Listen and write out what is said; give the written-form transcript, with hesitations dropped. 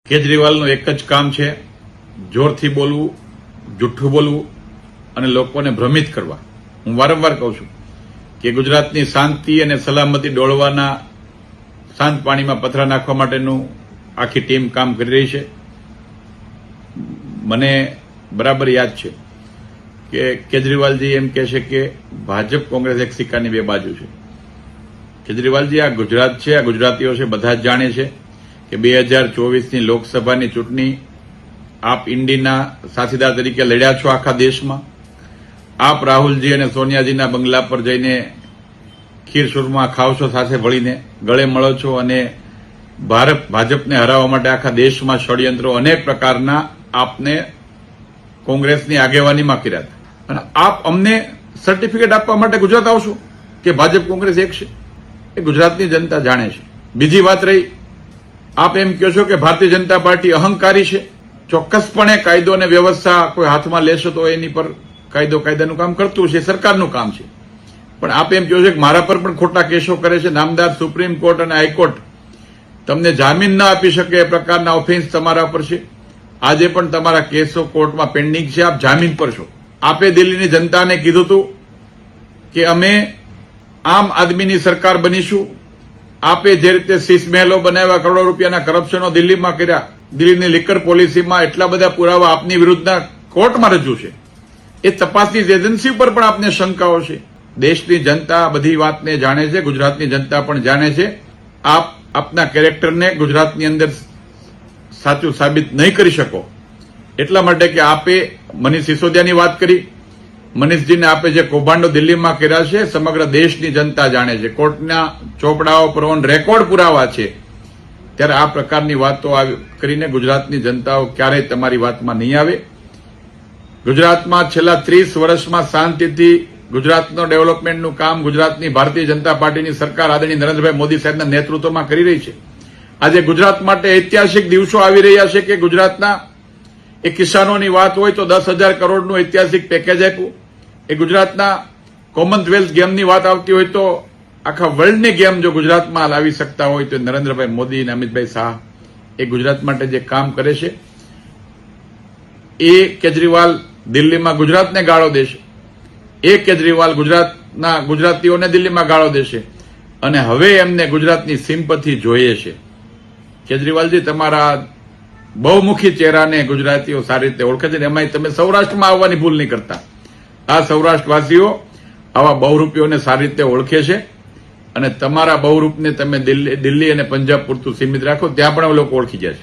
કેજરીવાલનું એક જ કામ છે, જોરથી બોલવું, જુઠ્ઠું બોલવું અને લોકોને ભ્રમિત કરવા. હું વારંવાર કહું છું કે ગુજરાતની શાંતિ અને સલામતી ડોળવાના શાંત પાણીમાં પથરા નાખવા માટેનું આખી ટીમ કામ કરી રહી છે. મને બરાબર યાદ છે કે કેજરીવાલજી એમ કહે છે કે ભાજપ કોંગ્રેસ એક સિક્કાની બે બાજુ છે. કેજરીવાલજી, આ ગુજરાત છે, આ ગુજરાતીઓ છે, બધા જ જાણે છે કે 2024ની લોકસભાની ચૂંટણી આપ ઇન્ડીના સાથીદાર તરીકે લડ્યા છો આખા દેશમાં. આપ રાહુલજી અને સોનિયાજીના બંગલા પર જઈને ખીરસુરમાં ખાવ છો, સાથે વળીને ગળે મળો છો અને ભાજપને હરાવવા માટે આખા દેશમાં ષડયંત્રો અનેક પ્રકારના આપને કોંગ્રેસની આગેવાનીમાં કર્યા હતા. અને આપ અમને સર્ટિફિકેટ આપવા માટે ગુજરાત આવશો કે ભાજપ કોંગ્રેસ એક છે, એ ગુજરાતની જનતા જાણે છે. બીજી વાત રહી, આપ એમ કહો છો કે ભારતીય જનતા પાર્ટી અહંકારી છે. ચોક્કસપણે કાયદો અને વ્યવસ્થા કોઈ હાથમાં લેશો તો એની પર કાયદાનું કામ કરતું છે, સરકારનું કામ છે. પણ આપ એમ કહો છો કે મારા પર પણ ખોટા કેસો કરે છે. નામદાર સુપ્રીમ કોર્ટ અને હાઈકોર્ટ તમને જામીન ન આપી શકે એ પ્રકારના ઓફેન્સ તમારા પર છે. આજે પણ તમારા કેસો કોર્ટમાં પેન્ડિંગ છે, આપ જામીન પર છો. આપે દિલ્હીની જનતાને કીધું હતું કે અમે આમ આદમીની સરકાર બનીશું. આપે જે રીતે શીશ મહેલો બનાવ્યા, કરોડો રૂપિયાના કરપ્શનો દિલ્હીમાં કર્યા, દિલ્હીની લિકર પોલિસીમાં એટલા બધા પુરાવા આપની વિરુદ્ધના કોર્ટમાં રજૂ છે. એ તપાસની એજન્સી ઉપર પણ આપને શંકાઓ છે. દેશની જનતા બધી વાતને જાણે છે, ગુજરાતની જનતા પણ જાણે છે. આપ આપના કેરેક્ટરને ગુજરાતની અંદર સાચું સાબિત નહીં કરી શકો. એટલા માટે કે આપે મનીષ સિસોદિયાની વાત કરી. મનીષજીને આપે જે કૌભાંડો દિલ્હીમાં કર્યા છે, સમગ્ર દેશની જનતા જાણે છે. કોર્ટના ચોપડાઓ પર ઓન રેકોર્ડ પુરાવા છે. ત્યારે આ પ્રકારની વાતો કરીને ગુજરાતની જનતાઓ ક્યારેય તમારી વાતમાં નહીં આવે. ગુજરાતમાં છેલ્લા 30 વર્ષમાં શાંતિથી ગુજરાતનો ડેવલપમેન્ટનું કામ ગુજરાતની ભારતીય જનતા પાર્ટીની સરકાર આદરણીય નરેન્દ્રભાઈ મોદી સાહેબના નેતૃત્વમાં કરી રહી છે. આજે ગુજરાત માટે ઐતિહાસિક દિવસો આવી રહ્યા છે કે ગુજરાતના એ કિસાનોની વાત હોય તો 10,000 કરોડનું ઐતિહાસિક પેકેજ આપ્યું. એ ગુજરાતના કોમનવેલ્થ ગેમની વાત આવતી હોય તો આખા વર્લ્ડની ગેમ જો ગુજરાતમાં લાવી શકતા હોય તો નરેન્દ્રભાઈ મોદી અને અમિતભાઈ શાહ એ ગુજરાત માટે જે કામ કરે છે, એ કેજરીવાલ દિલ્હીમાં ગુજરાતને ગાળો દેશે. એ કેજરીવાલ ગુજરાતીઓને દિલ્હીમાં ગાળો દેશે. અને હવે એમને ગુજરાતની સિમ્પથી જોઈએ છે. કેજરીવાલજી, તમારા બહુમુખી ચહેરાને ગુજરાતીઓ સારી રીતે ઓળખે છે. એમાંય તમે સૌરાષ્ટ્રમાં આવવાની ભૂલ નહીં કરતા. આ સૌરાષ્ટ્રવાસીઓ આવા બહુરૂપીઓને સારી રીતે ઓળખે છે. અને તમારા બહુરૂપને તમે દિલ્હી અને પંજાબ પૂરતું સીમિત રાખો, ત્યાં પણ લોકો ઓળખી જાય છે.